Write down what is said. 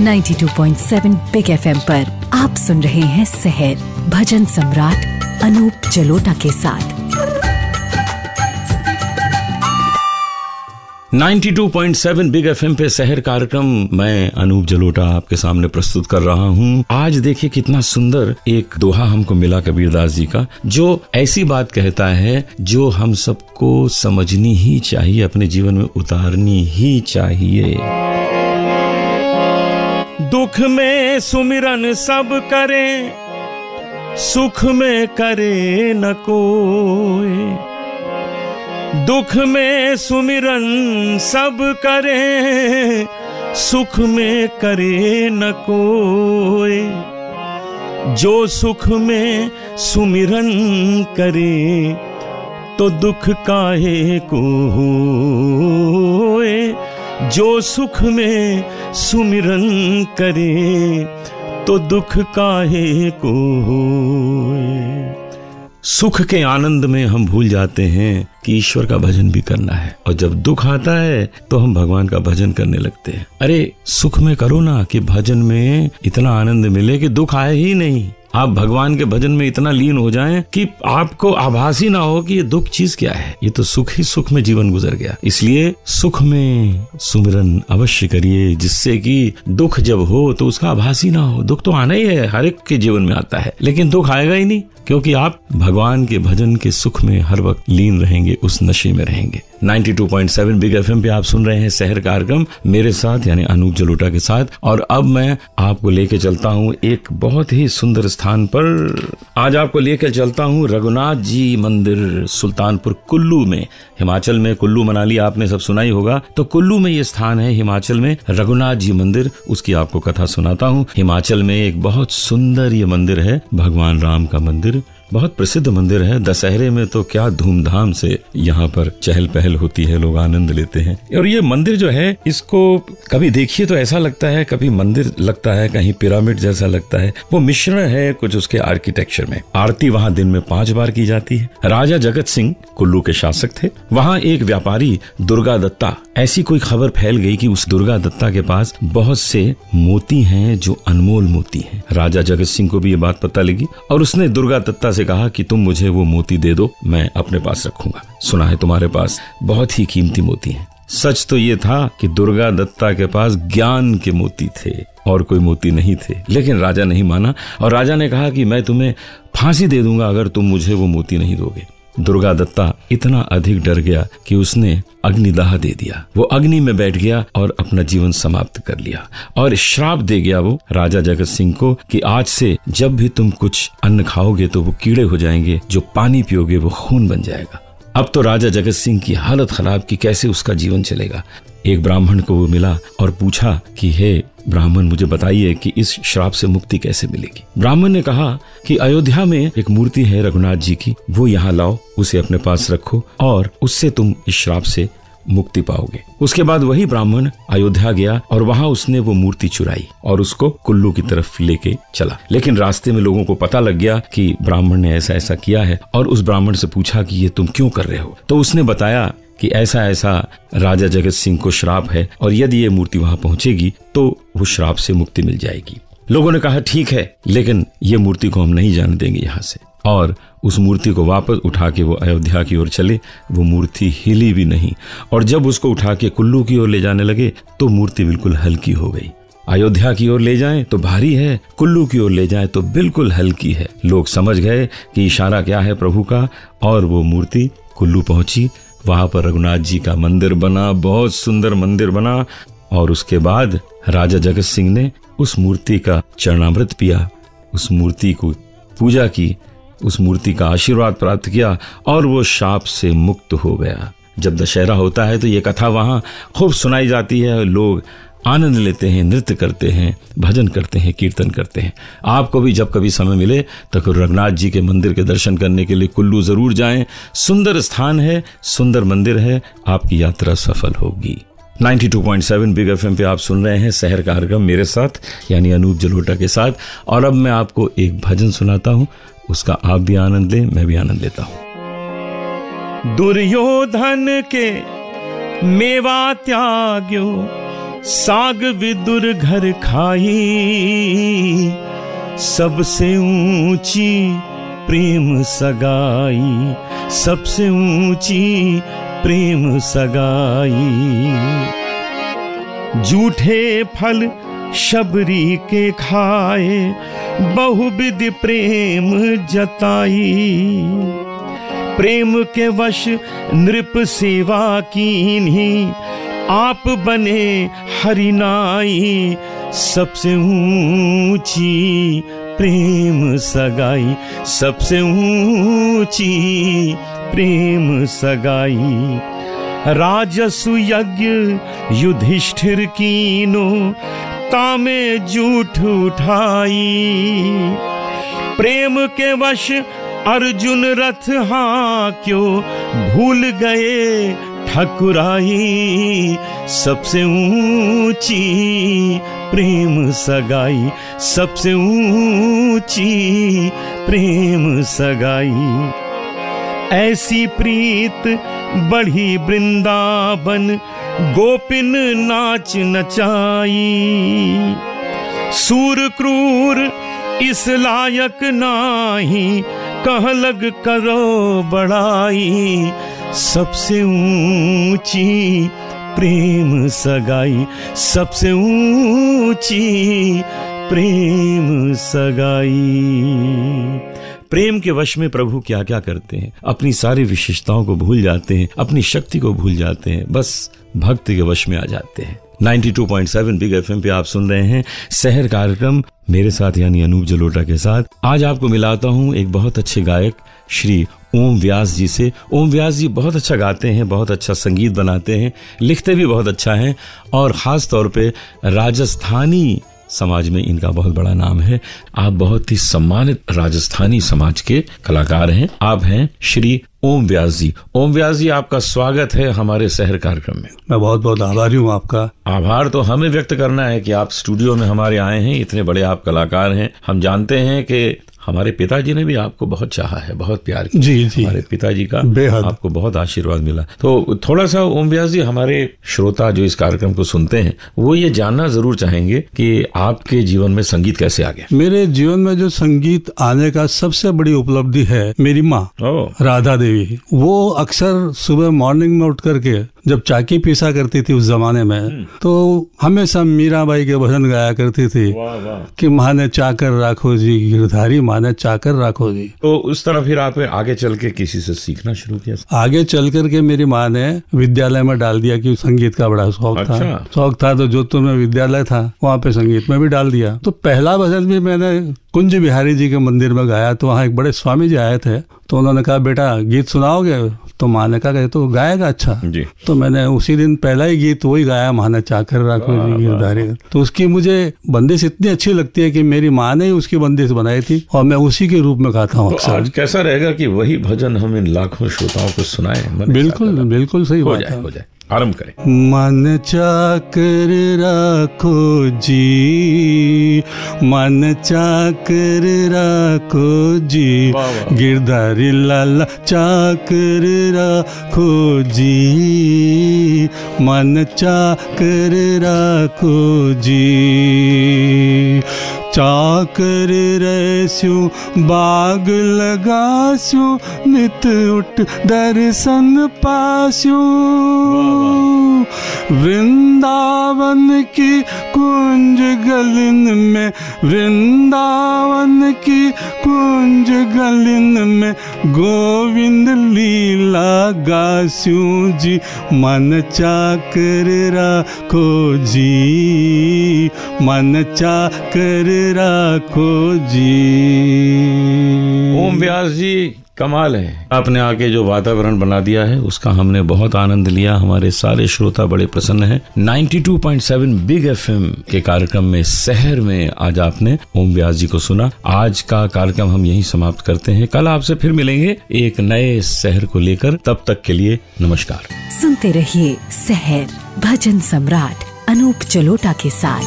92.7 big FM पर आप सुन रहे हैं सहर भजन सम्राट अनूप जलोटा के साथ। 92.7 बिग FM पे सहर कार्यक्रम मैं अनूप जलोटा आपके सामने प्रस्तुत कर रहा हूँ। आज देखिए कितना सुंदर एक दोहा हमको मिला कबीरदास जी का, जो ऐसी बात कहता है जो हम सबको समझनी ही चाहिए, अपने जीवन में उतारनी ही चाहिए। दुख में सुमिरन सब करें, सुख में करे न कोई। दुख में सुमिरन सब करें, सुख में करे न कोई। जो सुख में सुमिरन करे तो दुख काहे को होए। जो सुख में सुमिरन करे तो दुख काहे को होए। सुख के आनंद में हम भूल जाते हैं कि ईश्वर का भजन भी करना है, और जब दुख आता है तो हम भगवान का भजन करने लगते हैं। अरे सुख में करो ना कि भजन में इतना आनंद मिले कि दुख आए ही नहीं। आप भगवान के भजन में इतना लीन हो जाएं कि आपको आभास ही ना हो कि ये दुख चीज क्या है, ये तो सुख ही सुख में जीवन गुजर गया। इसलिए सुख में सुमिरन अवश्य करिए, जिससे कि दुख जब हो तो उसका आभास ही ना हो। दुख तो आना ही है, हर एक के जीवन में आता है, लेकिन दुख आएगा ही नहीं, क्योंकि आप भगवान के भजन के सुख में हर वक्त लीन रहेंगे, उस नशे में रहेंगे। 92.7 बिग FM पे आप सुन रहे हैं सहर कार्यक्रम मेरे साथ यानी अनूप जलोटा के साथ। और अब मैं आपको लेके चलता हूँ एक बहुत ही सुंदर स्थान पर। आज आपको लेकर चलता हूँ रघुनाथ जी मंदिर, सुल्तानपुर कुल्लू में, हिमाचल में। कुल्लू मनाली आपने सब सुना ही होगा, तो कुल्लू में ये स्थान है हिमाचल में, रघुनाथ जी मंदिर। उसकी आपको कथा सुनाता हूँ। हिमाचल में एक बहुत सुंदर ये मंदिर है, भगवान राम का मंदिर, बहुत प्रसिद्ध मंदिर है। दशहरे में तो क्या धूमधाम से यहाँ पर चहल पहल होती है, लोग आनंद लेते हैं। और ये मंदिर जो है, इसको कभी देखिए तो ऐसा लगता है, कभी मंदिर लगता है, कहीं पिरामिड जैसा लगता है। वो मिश्रण है कुछ उसके आर्किटेक्चर में। आरती वहाँ दिन में 5 बार की जाती है। राजा जगत सिंह कुल्लू के शासक थे। वहाँ एक व्यापारी दुर्गा दत्ता, ऐसी कोई खबर फैल गई कि उस दुर्गा दत्ता के पास बहुत से मोती हैं जो अनमोल मोती हैं। राजा जगत सिंह को भी ये बात पता लगी और उसने दुर्गा दत्ता से कहा कि तुम मुझे वो मोती दे दो, मैं अपने पास रखूंगा। सुना है तुम्हारे पास बहुत ही कीमती मोती हैं। सच तो ये था कि दुर्गा दत्ता के पास ज्ञान के मोती थे और कोई मोती नहीं थे, लेकिन राजा नहीं माना और राजा ने कहा कि मैं तुम्हें फांसी दे दूंगा अगर तुम मुझे वो मोती नहीं दोगे। दुर्गा दत्ता इतना अधिक डर गया कि उसने अग्निदाह दे दिया। वो अग्नि में बैठ गया और अपना जीवन समाप्त कर लिया और श्राप दे गया वो राजा जगत सिंह को कि आज से जब भी तुम कुछ अन्न खाओगे तो वो कीड़े हो जाएंगे, जो पानी पियोगे वो खून बन जाएगा। अब तो राजा जगत सिंह की हालत खराब कि कैसे उसका जीवन चलेगा। एक ब्राह्मण को वो मिला और पूछा कि हे ब्राह्मण, मुझे बताइए कि इस श्राप से मुक्ति कैसे मिलेगी। ब्राह्मण ने कहा कि अयोध्या में एक मूर्ति है रघुनाथ जी की, वो यहाँ लाओ, उसे अपने पास रखो और उससे तुम इस श्राप से मुक्ति पाओगे। उसके बाद वही ब्राह्मण अयोध्या गया और वहाँ उसने वो मूर्ति चुराई और उसको कुल्लू की तरफ लेके चला। लेकिन रास्ते में लोगों को पता लग गया कि ब्राह्मण ने ऐसा ऐसा किया है और उस ब्राह्मण से पूछा कि ये तुम क्यों कर रहे हो। तो उसने बताया कि ऐसा ऐसा राजा जगत सिंह को श्राप है और यदि ये मूर्ति वहां पहुंचेगी तो वो श्राप से मुक्ति मिल जाएगी। लोगों ने कहा ठीक है, लेकिन ये मूर्ति को हम नहीं जाने देंगे यहाँ से। और उस मूर्ति को वापस उठा के वो अयोध्या की ओर चले। वो मूर्ति हिली भी नहीं और जब उसको उठा के कुल्लू की ओर ले जाने लगे तो मूर्ति बिल्कुल हल्की हो गई। अयोध्या की ओर ले जाएं तो भारी है, कुल्लू की ओर ले जाएं तो बिल्कुल हल्की है। लोग समझ गए कि इशारा क्या है प्रभु का और वो मूर्ति कुल्लू पहुंची। वहां पर रघुनाथ जी का मंदिर बना, बहुत सुंदर मंदिर बना। और उसके बाद राजा जगत सिंह ने उस मूर्ति का चरणामृत पिया, उस मूर्ति को पूजा की, उस मूर्ति का आशीर्वाद प्राप्त किया और वो शाप से मुक्त हो गया। जब दशहरा होता है तो ये कथा वहां खूब सुनाई जाती है, लोग आनंद लेते हैं, नृत्य करते हैं, भजन करते हैं, कीर्तन करते हैं। आपको भी जब कभी समय मिले तो रघुनाथ जी के मंदिर के दर्शन करने के लिए कुल्लू जरूर जाएं। सुंदर स्थान है, सुंदर मंदिर है, आपकी यात्रा सफल होगी। 92.7 बिग FM पे आप सुन रहे हैं सहर कार्यक्रम मेरे साथ यानी अनूप जलोटा के साथ। और अब मैं आपको एक भजन सुनाता हूँ, उसका आप भी आनंद लें, मैं भी आनंद लेता हूँ। दुर्योधन के मेवा त्याग्यो साग विदुर घर खाई, सबसे ऊंची प्रेम सगाई, सबसे ऊंची प्रेम सगाई। झूठे फल शबरी के खाए, बहुविध प्रेम जताई। प्रेम के वश नृप सेवा कीन्ही, आप बने हरिनाई, सबसे ऊंची प्रेम सगाई, सबसे ऊंची प्रेम सगाई। राजसु यज्ञ युधिष्ठिर कीनो, तामे झूठ उठाई। प्रेम के वश अर्जुन रथ हांक्यो, भूल गए ठकुराई, सबसे ऊंची प्रेम सगाई, सबसे ऊंची प्रेम सगाई। ऐसी प्रीत बढ़ी वृंदावन, गोपिन नाच नचाई। सूर क्रूर इस लायक नाही, कह लग करो बड़ाई, सबसे ऊंची प्रेम सगाई, सबसे ऊंची प्रेम सगाई। प्रेम के वश में प्रभु क्या क्या करते हैं, अपनी सारी विशेषताओं को भूल जाते हैं, अपनी शक्ति को भूल जाते हैं, बस भक्ति के वश में आ जाते हैं। 92.7 बिग एफएम पे आप सुन रहे हैं सहर कार्यक्रम, मेरे साथ यानी अनूप जलोटा के साथ। आज आपको मिलाता हूं एक बहुत अच्छे गायक श्री ओम व्यास जी से। ओम व्यास जी बहुत अच्छा गाते हैं, बहुत अच्छा संगीत बनाते हैं, लिखते भी बहुत अच्छा हैं और खास तौर पे राजस्थानी समाज में इनका बहुत बड़ा नाम है। आप बहुत ही सम्मानित राजस्थानी समाज के कलाकार हैं। आप हैं श्री ओम व्यास जी। ओम व्यास जी, आपका स्वागत है हमारे शहर कार्यक्रम में। मैं बहुत बहुत आभारी हूँ आपका। आभार तो हमें व्यक्त करना है कि आप स्टूडियो में हमारे आए हैं, इतने बड़े आप कलाकार हैं। हम जानते हैं कि हमारे पिताजी ने भी आपको बहुत चाहा है, बहुत प्यार किया। जी जी, हमारे पिताजी का बेहद आपको बहुत आशीर्वाद मिला। तो थोड़ा सा ओम व्यास जी, हमारे श्रोता जो इस कार्यक्रम को सुनते हैं वो ये जानना जरूर चाहेंगे कि आपके जीवन में संगीत कैसे आ गया। मेरे जीवन में जो संगीत आने का सबसे बड़ी उपलब्धि है मेरी माँ राधा देवी। वो अक्सर सुबह मॉर्निंग में उठ करके जब चाकी पीसा करती थी उस जमाने में, तो हमेशा मीराबाई के भजन गाया करती थी कि माने चाकर राखो जी गिरधारी, माने चाकर राखो जी। तो उस तरह फिर आप आगे चल के किसी से सीखना शुरू किया? आगे चल करके मेरी माँ ने विद्यालय में डाल दिया कि संगीत का बड़ा शौक था। शौक था तो जोधपुर में विद्यालय था, वहाँ पे संगीत में भी डाल दिया। तो पहला भजन भी मैंने कुंज बिहारी जी के मंदिर में गाया। तो वहाँ एक बड़े स्वामी जी आए थे, तो उन्होंने कहा बेटा गीत सुनाओगे? तो माँ ने कहा तो गाएगा अच्छा जी। तो मैंने उसी दिन पहला ही गीत वही गाया, माने चाकर राखो जी गिरधारी। तो उसकी मुझे बंदिश इतनी अच्छी लगती है कि मेरी माँ ने ही उसकी बंदिश बनाई थी और मैं उसी के रूप में गाता हूँ अक्सर। आज कैसा रहेगा कि वही भजन हम इन लाखों श्रोताओं को सुनाएं? बिल्कुल बिल्कुल सही बात है। हो जाए, आरंभ करें। मन चाकर राखो जी, मन चाकर राखो जी, गिरधारी लाला चाकर राखो जी, मन चाकर राखो जी। चाकर रहस्यु बाग लगास्यु, नित उठ दर्शन पास्यु, वृंदावन की कुंज गलिन में, वृंदावन की कुंज गलिन में, गोविंद लीला गास्यु जी, मन चाकर राखो जी, मन चाकर राखो जी। ओम व्यास जी कमाल है, आपने आके जो वातावरण बना दिया है उसका हमने बहुत आनंद लिया। हमारे सारे श्रोता बड़े प्रसन्न हैं। 92.7 बिग एफएम के कार्यक्रम में सहर में आज आपने ओम व्यास जी को सुना। आज का कार्यक्रम हम यहीं समाप्त करते हैं। कल आपसे फिर मिलेंगे एक नए सहर को लेकर। तब तक के लिए नमस्कार। सुनते रहिए सहर भजन सम्राट अनूप जलोटा के साथ।